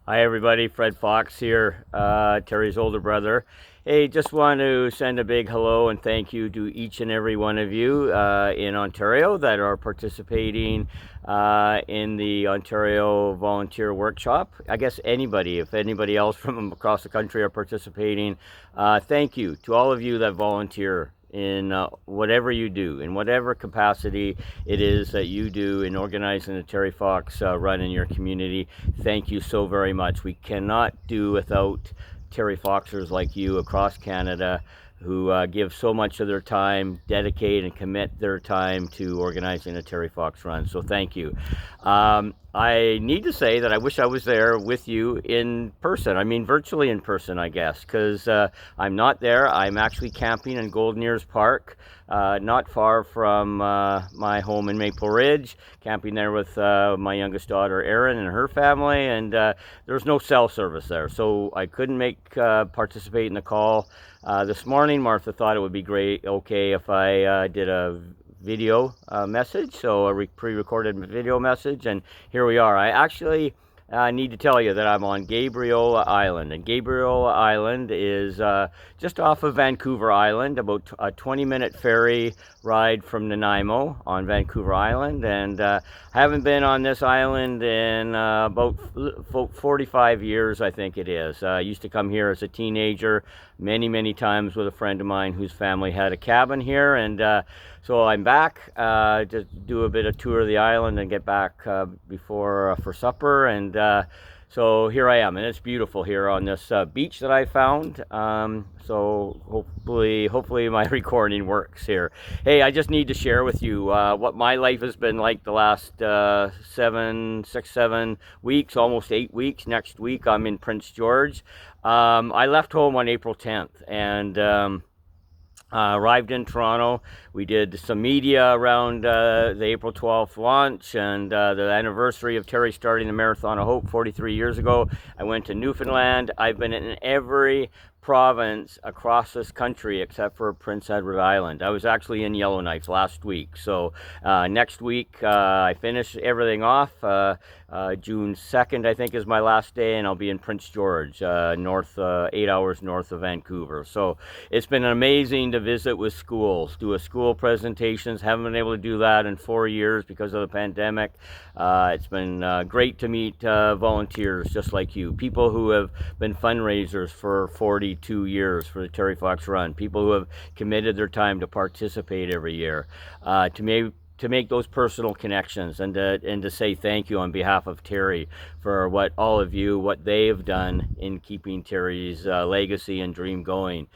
Hi everybody, Fred Fox here, Terry's older brother. Hey, just want to send a big hello and thank you to each and every one of you in Ontario that are participating in the Ontario Volunteer Workshop. I guess anybody, if anybody else from across the country are participating, thank you to all of you that volunteer in whatever you do, in whatever capacity it is that you do in organizing the Terry Fox run in your community. Thank you so very much. We cannot do without Terry Foxers like you across Canada who give so much of their time, dedicate and commit their time to organizing a Terry Fox run. So thank you. I need to say that I wish I was there with you in person. I mean, virtually in person, I guess, because I'm not there. I'm actually camping in Golden Ears Park, not far from my home in Maple Ridge, camping there with my youngest daughter, Erin, and her family, and there's no cell service there, so I couldn't participate in the call this morning. Martha thought it would be okay, if I did a video message, so a pre-recorded video message, and here we are. I actually need to tell you that I'm on Gabriola Island, and Gabriola Island is just off of Vancouver Island, about a 20-minute ferry ride from Nanaimo on Vancouver Island, and I haven't been on this island in about 45 years, I think it is. I used to come here as a teenager many times with a friend of mine whose family had a cabin here, and so I'm back to do a bit of tour of the island and get back before for supper, and so here I am, and it's beautiful here on this beach that I found. So hopefully my recording works here. Hey, I just need to share with you what my life has been like the last 7 weeks, almost 8 weeks. Next week I'm in Prince George. I left home on April 10th, and arrived in Toronto. We did some media around the April 12th launch and the anniversary of Terry starting the Marathon of Hope 43 years ago. I went to Newfoundland. I've been in every province across this country except for Prince Edward Island. I was actually in Yellowknife last week. So next week I finish everything off. June 2nd, I think, is my last day, and I'll be in Prince George, 8 hours north of Vancouver. So it's been amazing to visit with schools, do a school presentations. Haven't been able to do that in 4 years because of the pandemic. It's been great to meet volunteers just like you, people who have been fundraisers for 42 years for the Terry Fox Run, people who have committed their time to participate every year, to make those personal connections, and to say thank you on behalf of Terry for what all of you, what they've done in keeping Terry's legacy and dream going.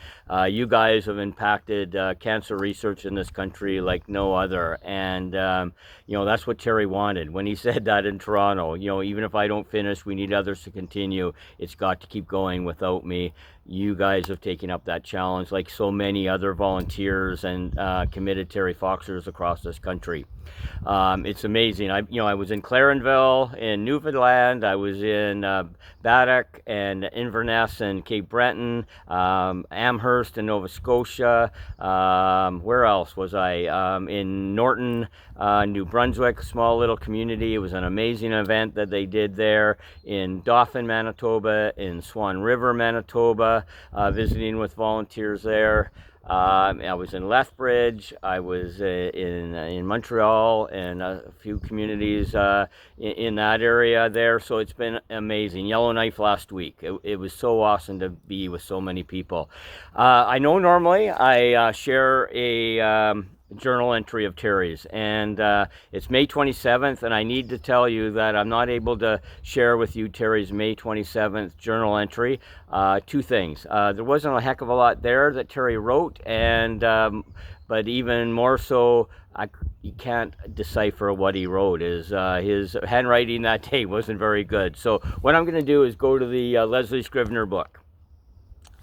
You guys have impacted cancer research in this country like no other, and that's what Terry wanted when he said that in Toronto. Even if I don't finish, we need others to continue. It's got to keep going without me. You guys have taken up that challenge like so many other volunteers and committed Terry Foxers across this country. It's amazing. I was in Clarenville in Newfoundland. I was in Baddock and Inverness and Cape Breton, Amherst in Nova Scotia. Where else was I? In Norton, New Brunswick, a small little community. It was an amazing event that they did there. In Dauphin, Manitoba, in Swan River, Manitoba, visiting with volunteers there. I was in Lethbridge. I was in Montreal and a few communities in that area there. So it's been amazing. Yellowknife last week. It was so awesome to be with so many people. I know normally I share a journal entry of Terry's, and it's May 27th, and I need to tell you that I'm not able to share with you Terry's May 27th journal entry. Two things. There wasn't a heck of a lot there that Terry wrote, and but even more so, you can't decipher what he wrote. His handwriting that day wasn't very good. So what I'm going to do is go to the Leslie Scrivener book.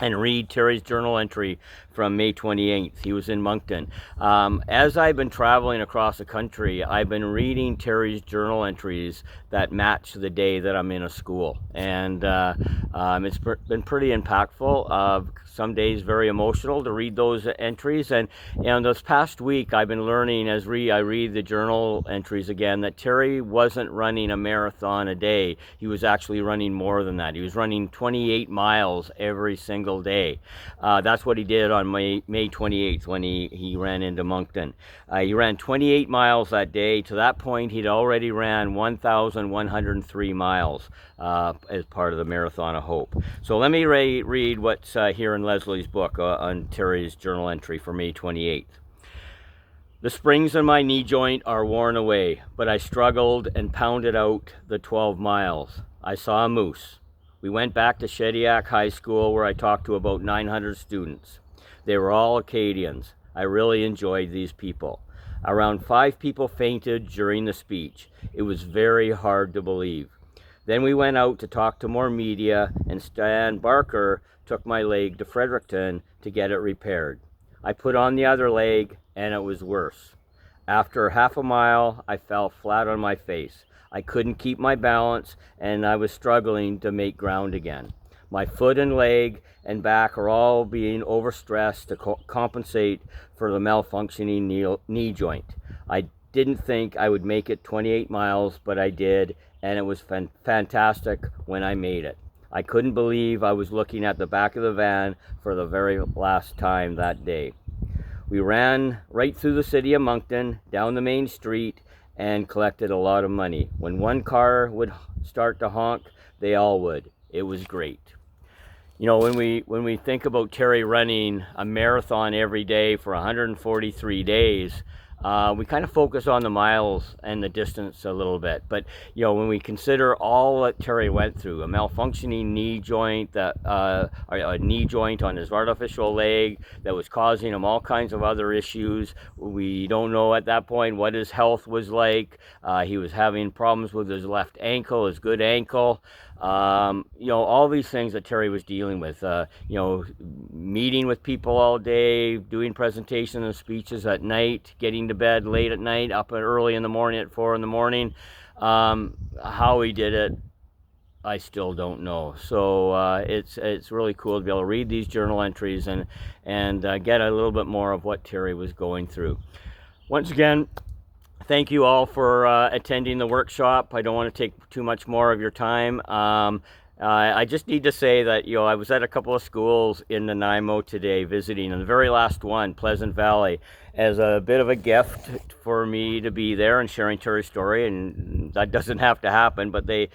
and read Terry's journal entry from May 28th. He was in Moncton. As I've been traveling across the country, I've been reading Terry's journal entries that match the day that I'm in a school. And it's been pretty impactful. Some days very emotional to read those entries. And this past week, I've been learning as I read the journal entries again that Terry wasn't running a marathon a day. He was actually running more than that. He was running 28 miles every single day. That's what he did on May 28th when he ran into Moncton. He ran 28 miles that day. To that point, he'd already ran 1,103 miles as part of the Marathon of Hope. So let me read what's here in Leslie's book on Terry's journal entry for May 28th. The springs in my knee joint are worn away, but I struggled and pounded out the 12 miles. I saw a moose. We went back to Shediac High School where I talked to about 900 students. They were all Acadians. I really enjoyed these people. Around 5 people fainted during the speech. It was very hard to believe. Then we went out to talk to more media, and Stan Barker took my leg to Fredericton to get it repaired. I put on the other leg, and it was worse. After half a mile, I fell flat on my face. I couldn't keep my balance, and I was struggling to make ground again. My foot and leg and back are all being overstressed to compensate for the malfunctioning knee joint. I didn't think I would make it 28 miles, but I did, and it was fantastic when I made it. I couldn't believe I was looking at the back of the van for the very last time that day. We ran right through the city of Moncton, down the main street, and collected a lot of money. When one car would start to honk, they all would. It was great. You know, when we think about Terry running a marathon every day for 143 days, we kind of focus on the miles and the distance a little bit. But, you know, when we consider all that Terry went through, a malfunctioning knee joint, a knee joint on his artificial leg that was causing him all kinds of other issues. We don't know at that point what his health was like. He was having problems with his left ankle, his good ankle. You know, all these things that Terry was dealing with, you know, meeting with people all day, doing presentations and speeches at night, getting to bed late at night, up early in the morning at 4 in the morning. How he did it, I still don't know. So it's really cool to be able to read these journal entries and get a little bit more of what Terry was going through. Once again, thank you all for attending the workshop. I don't want to take too much more of your time. I just need to say that, you know, I was at a couple of schools in Nanaimo today visiting, and the very last one, Pleasant Valley, as a bit of a gift for me to be there and sharing Terry's story. And that doesn't have to happen, but they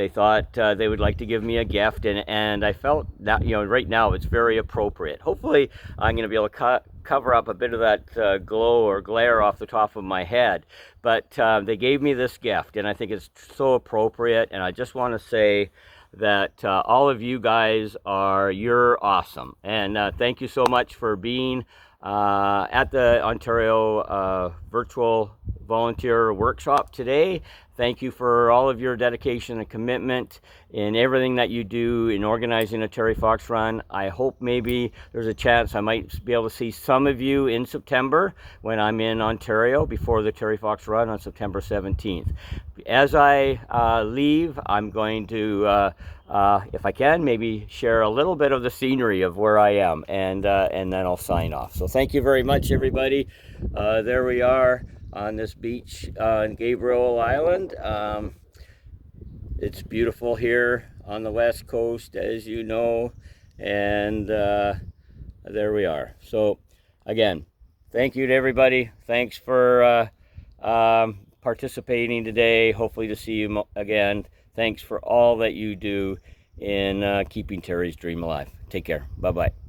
thought they would like to give me a gift, and I felt that, you know, right now it's very appropriate. Hopefully I'm going to be able to cover up a bit of that glow or glare off the top of my head, but they gave me this gift, and I think it's so appropriate. And I just want to say that all of you guys you're awesome, and thank you so much for being at the Ontario Virtual Volunteer Workshop today. Thank you for all of your dedication and commitment in everything that you do in organizing a Terry Fox Run. I hope maybe there's a chance I might be able to see some of you in September when I'm in Ontario before the Terry Fox Run on September 17th. As I leave, I'm going to, if I can, maybe share a little bit of the scenery of where I am, and then I'll sign off. So thank you very much, everybody. There we are on this beach on Gabriel Island. It's beautiful here on the west coast, as you know, and there we are. So again, thank you to everybody. Thanks for participating today. Hopefully to see you again. Thanks for all that you do in keeping Terry's dream alive. Take care. Bye-bye.